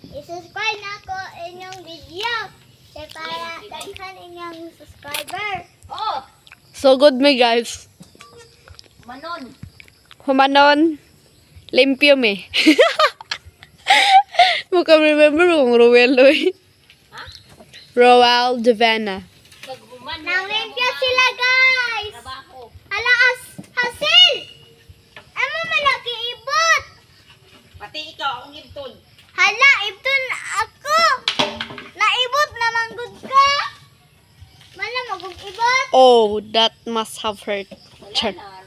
I-subscribe na ako inyong video. Kaya para daghan inyong subscriber. Oh! So good me guys. Manon. Humanon. Limpyo me. Muka remember kung Rowell eh. Ha? Rowell Devana. Paghuman. Nang-limpyo sila guys. Trabaho. Hala, Hasil! Ano malaki ibot? Pati ikaw, akong gibton. Hala, ibton ako. Naibot naman good ka. Wala mag-ibot. Oh, that must have hurt. Wala Char. na.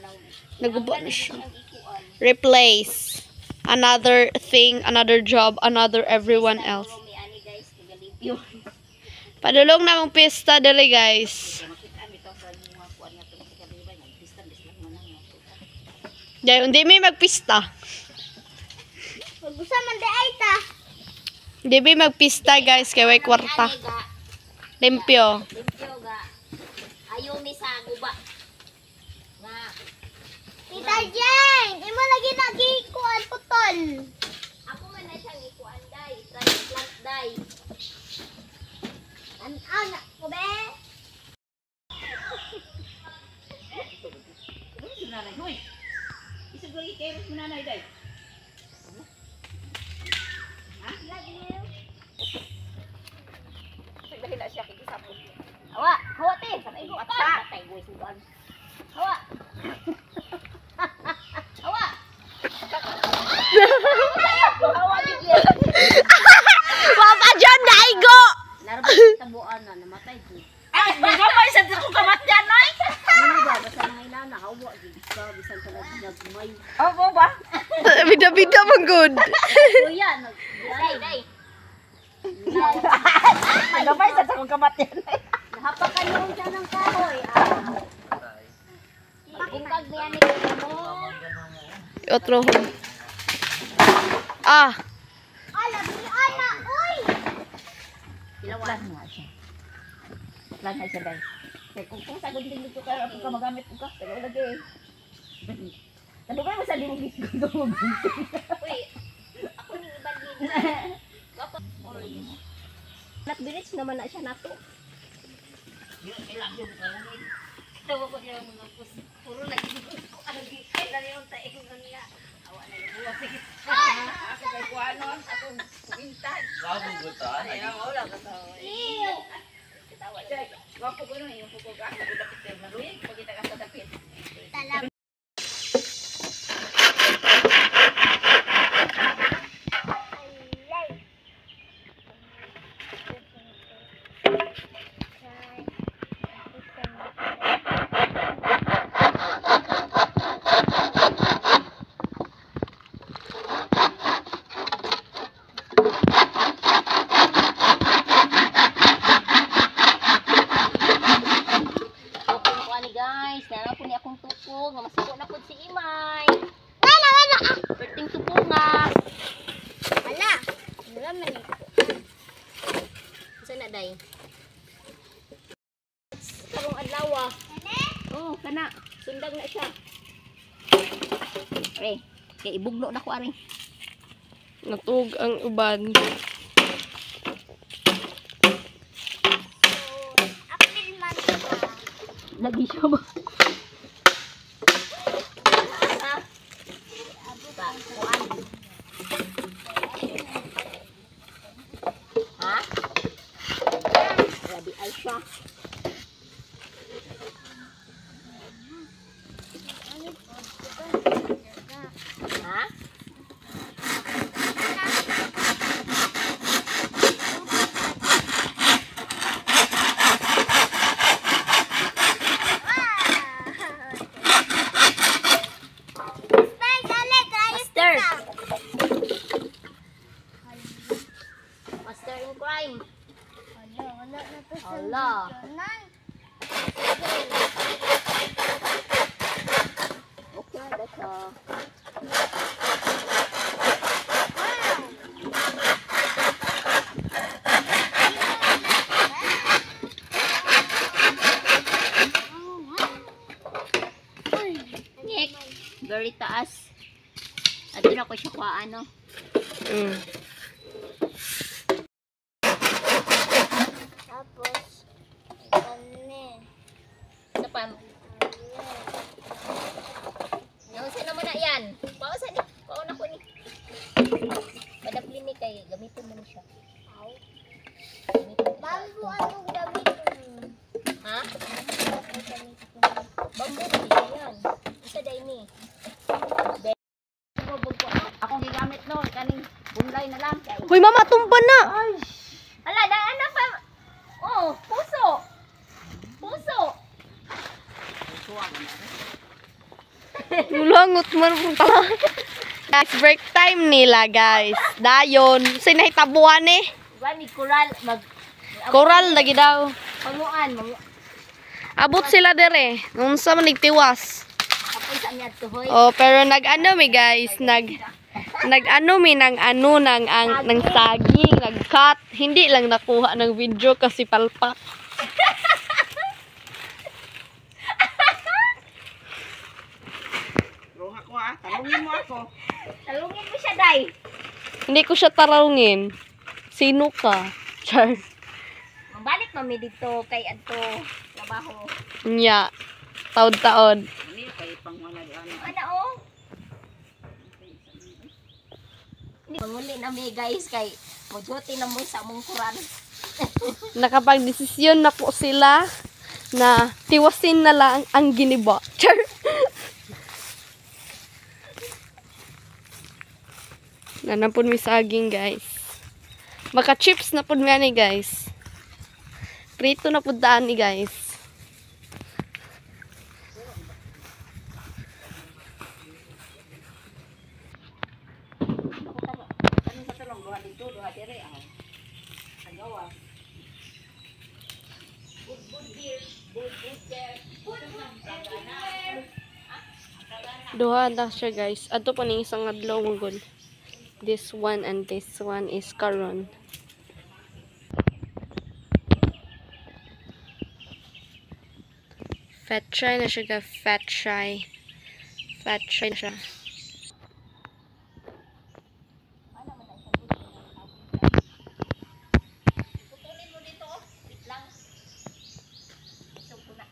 Nagubo na siya. Ang ikuan. Replace. Another thing, another job, another everyone else. May ani guys, tagalimpyo. Padulong na mong pista dali guys. Makita mi to sa mga kuan nga to sa kabibay, nagpista bislang man ang mga. Dahil hindi may magpista. Mag-usa man di ay ta. Hindi may magpista guys, kaya may kwarta. Limpyo. Limpyo ga. Ayaw mi sa guba. Nga. Tita Jane, imo lagi nagikuan putol. Ako man na siyang ikuan day, transplant day. An ko be. Nanay, hoy. Isig lagi kay mo nanay day. Love you. Dahil na siya kikisapon. Hawa, hawa te, sanay ko atsa. Patay ko isudan. Hawa. Hawa. Hawa bigyan. Papa John, daigo! Narabang tabuan na namatay ko. Ay, magabay sa dito kamatyan nay. Ano ba basta nang ilana hawa gid ka bisan talaga nagmay. Opo ba? Bida-bida mong good. Kuya, day. Magabay sa dito kamatyan nay. Nahapakan yung siya ng kahoy. Bungkag niya ni mo. Otro. Ah, Ala, bi ana, oy. Ilawan mo siya. Lang ay siya day. Kung sa gunding dito ka ka magamit ko ka, pero lagi. Ano ba mo sa limong bisgo mo? Uy, ako ni iban din. Gapa. Nakbilis naman na siya nato. Yung ilang yung kanin. Tawa ko niya mga puro lagi ko alagi kay dali yung taing niya. Awa na yung buwas sige. Ako kay kuano ako pintan. Bago ko ta. Ay, wala ka tawa. Tawa siya. Wapo ko no yung pugo ka sa dapit kay Maruy, pagita ka sa dapit. Talag. Guys, nara po ni akong tupo nga masuko na po si Imay. Wala. Perting tupo nga. Ala. Wala man ito. Saan na day? Karong adlaw. Oh, kana. Sundag na siya. Re, kay ibugno na ko ari. natug ang uban. Apil man ka. Lagi siya ba? Ha? Grabe ay siya. Ha? Master! Master in crime. Wala na to sa Ala. videonan. Okay, that's all. Very taas. At doon ako siya kwa ano. siya. Bambu anong gamitin mo? Ha? Anong gamitin mo? Bambu din yan. Isa day ni. Akong gigamit no, kaning bunlay na lang. Hoy, mama, tumba na! Ala, daan na pa. Oh, puso. Puso. Langot man po. Guys, break time nila, guys. Dayon. Sinahitabuan eh. Gani coral mag Coral lagi daw. panguan, Abot sila dire. Nung sa man nagtiwas. apoy sa niya to hoy. Oh, pero nag-ano mi, guys. Nag-ano mi ng ano ng saging, nag-cut. Hindi lang nakuha ng video kasi palpak. Roha ko talungin mo ako. Talungin mo siya, day. Hindi ko siya tarungin. Sino ka? Char. Mabalik mami dito kay adto trabaho. Nya. Taod-taod. Ano kay pangwala di ano. Oh. Manguli na mi guys kay mojote na mo sa among kuran. Nakapag-desisyon na po sila na tiwasin na lang ang giniba. Char. Nanapon mi saging, guys. Maka chips na pud mi ani, guys. Prito na pud daan ni, guys. Ano sa tulong duha dito, duha dire ah. Agawa. Duha na siya, guys. Ato pa ning isang adlaw manggod. This one and this one is karon. Fat try na siya, guys. Fat try. Fat try na siya. Putulin mo dito, wait lang. Isog ko na.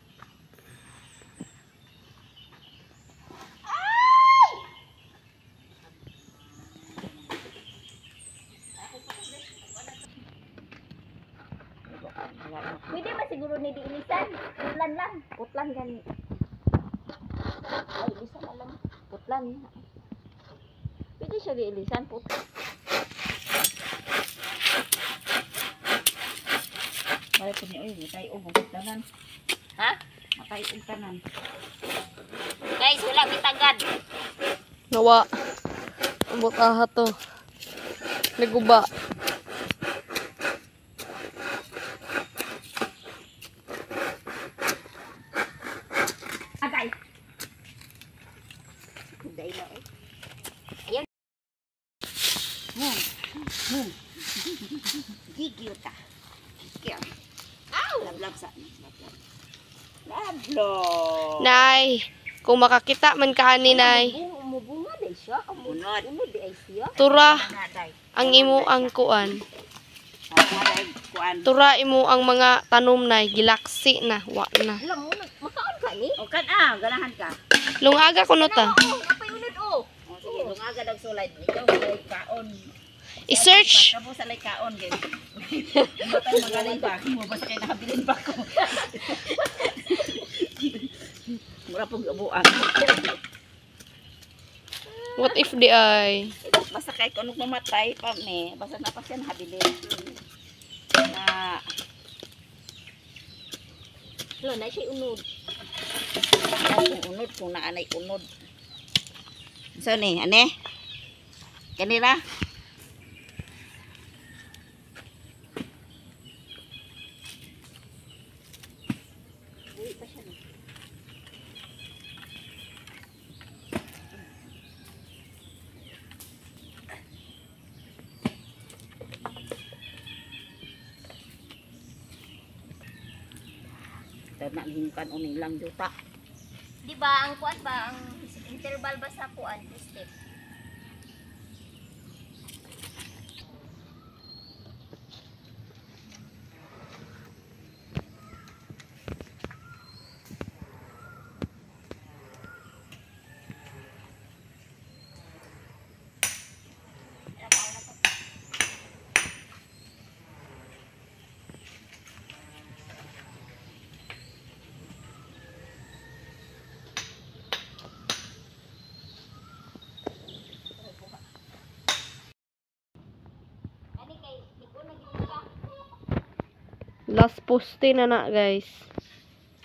Pwede ba siguro ni diilisan? Putlan lang. Putlan gani. Ay, ilisan na lang. Putlan. Pwede siya diilisan. Putlan. Balik ko niya, uy, tayo ubog tanan. Ha? Matay ang tanan. Guys, wala bitagad. Nawa. Ambot aha to. Naguba. Agay. Kuday na eh. Ayan. Gigil ka. Gigil. Ow! Lablab sa lablab. Lablab. Nay, kung makakita man ka ni Nay, Mubunga day siya. Unod. Unod day siya. tura Naday. ang imo ang kuan. Naday kuan. Tura imo ang mga tanom Nay, gilaksi na, wa na. Alam mo, makaon ka ni? O kan ganahan ka. Lungaga kuno ta. Oo, napay unod oh. O sige, lungaga dag sulay. Ikaw may kaon. I-search. Kabo sa lay kaon gid. Matay magalay ba? Mo ba sa kay nakabilin ba ko? Mura pug abuan. What if di ay? Basta kay kuno mamatay pa ni, basta na pa siya nahabilin. Na Lo, na siya unod. kung unod kung naanay unod. So ni, ane? Kanira? Uy, pa siya ni. Ito na hingkan uning lang juta. Di ba, ang kuan ba, ang interval ba sa kuan, step? Last poste na na, guys.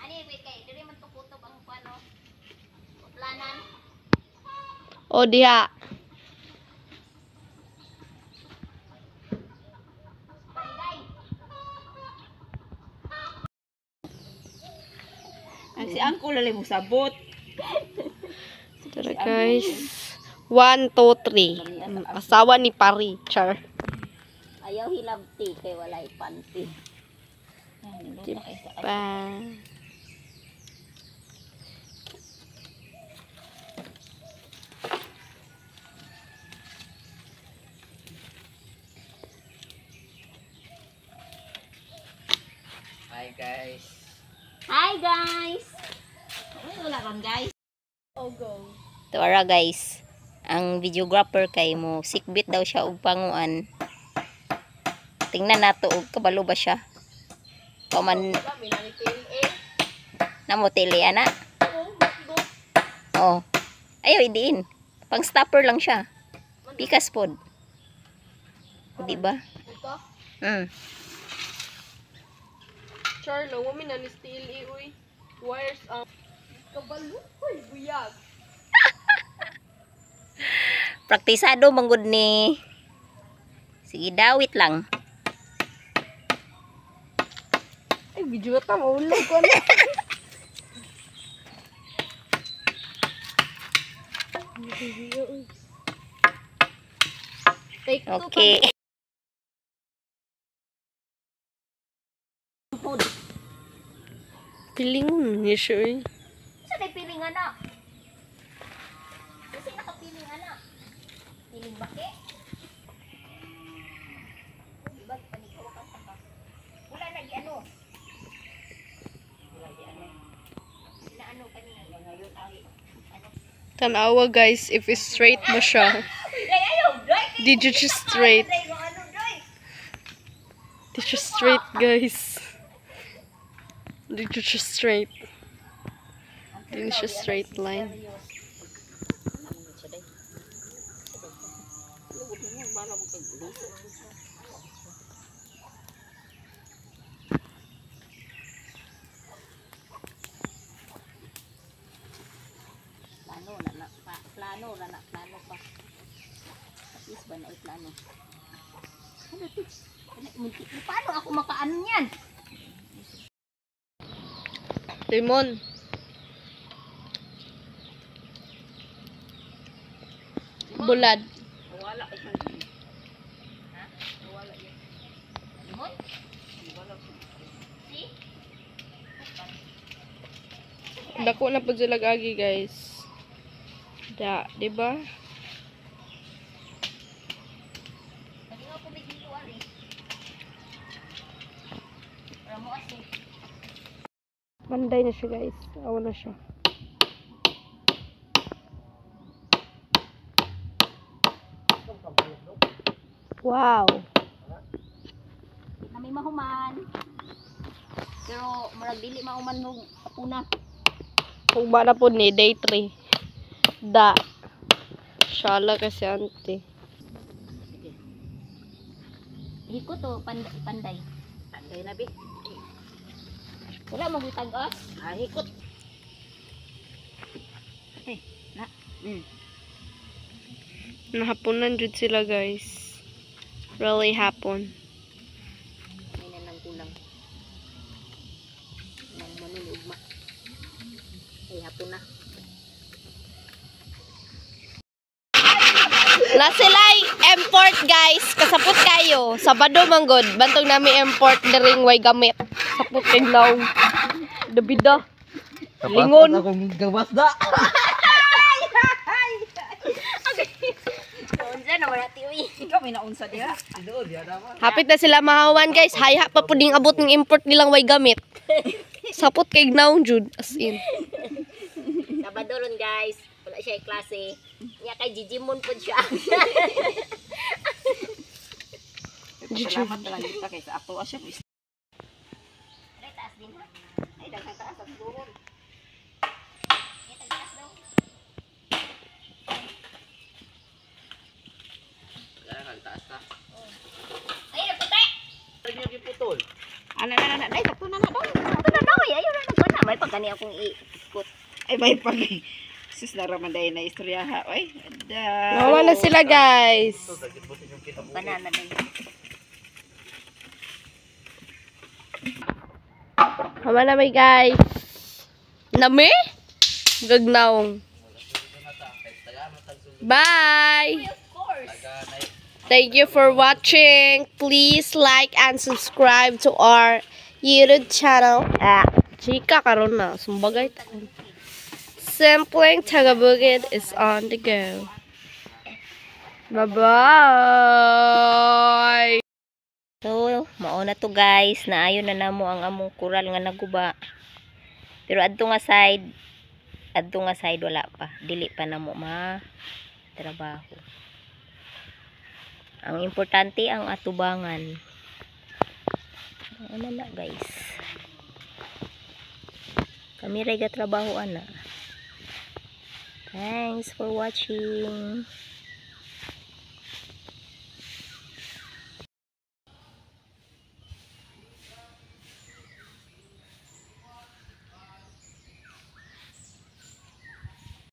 Ani, wait kay. Dili man to kutob ang ano. Planan. O, diha. Ang si Uncle lali mo sabot. Tara, guys. 1, 2, 3. Asawa ni Pari. Char. Ayaw hilabti kay walay panty. Diba? Hi guys. Hi guys. Wala ron guys. Tuara guys. Ang videographer kay mo sikbit daw siya og panguan. Tingnan nato og kabalo ba siya. Paman namo tili ana. Oh. Ayaw idiin. Pang stopper lang siya. Pikas pod. Di ba? Char, lang. Wami na ni steel uy. Wires up. Kabalo. Uy, buyag. Praktisado manggod ni. Sige, dawit lang. Ay, video ta. Maulog ko na. Take two Okay. Pilingon niya siya eh. Sa tay piling ana? Kasi nakapiling ana. Piling baki. Diba panikaw ka pa. Wala lagi ano. Wala lagi ano. Na ano kanina ngayon ay ano. Tanawa guys, if it's straight mo siya. Did you just straight? Did you straight guys? Did you just straight? Did you straight line? Plano pa. At least ba na plano? Paano ako makaano yan? Limon. Bulad. Wala ito. Ha? Wala yan. Limon? See? Dako na po sila agi guys. Da, diba? Lagi nga po may giluan eh. Para mo asin. Manday na siya guys. Awa na siya. Wow. Kami mahuman. Pero marag dili mahuman nung kapuna. Kung ba na po ni day 3. Da. Shala kasi ante. Hiko to panday. Anday na bi. Wala magutag-as. Hikot. Na. Nahaponan jud sila guys. Really hapon. May nanang kulang. Nang manunugma. Ay, hapon na. Na sila'y import guys. Kasapot kayo. Sabado manggod. Bantog namin import diring way gamit. Sapot kay now. Dabida. Lingon. Akong gawas da. Unsa na wala tiwi. Ikaw may naunsa diha. Doon ya dapat. Hapit na sila mahawan guys. Hayha pa po ding abot ng import nilang way gamit. Sapot kay now jud. As in. Sabado ron guys. Wala siya klase. Nya kay Jijimon po siya. Salamat na lang kita kay sa ato asya. Ay, taas din ha. Ay, daghang taas ang duron. Ay, taas daw. Kaya nagtaas ta. Ay, naputi! Niya giputol. na. Dai, sakto na. Ito na daw, ayaw na nagpana. May pagkani akong ikot. Ay, may pag. Sus na ramaday na istorya ha. Ay, ada. Nawa na sila, guys. Banana din. Hama na may guys. Nami? Gagnaong. Bye! Thank you for watching. Please like and subscribe to our YouTube channel. Chika karon na. Sumbagay ta. Simpleng Tagabugid is on the go. Bye-bye! So, mauna to guys, naayon na namo ang among kural nga naguba. Pero adto nga side wala pa. Dili pa namo trabaho. Ang importante ang atubangan. Ano na guys. Kami ray ga trabaho ana. Thanks for watching.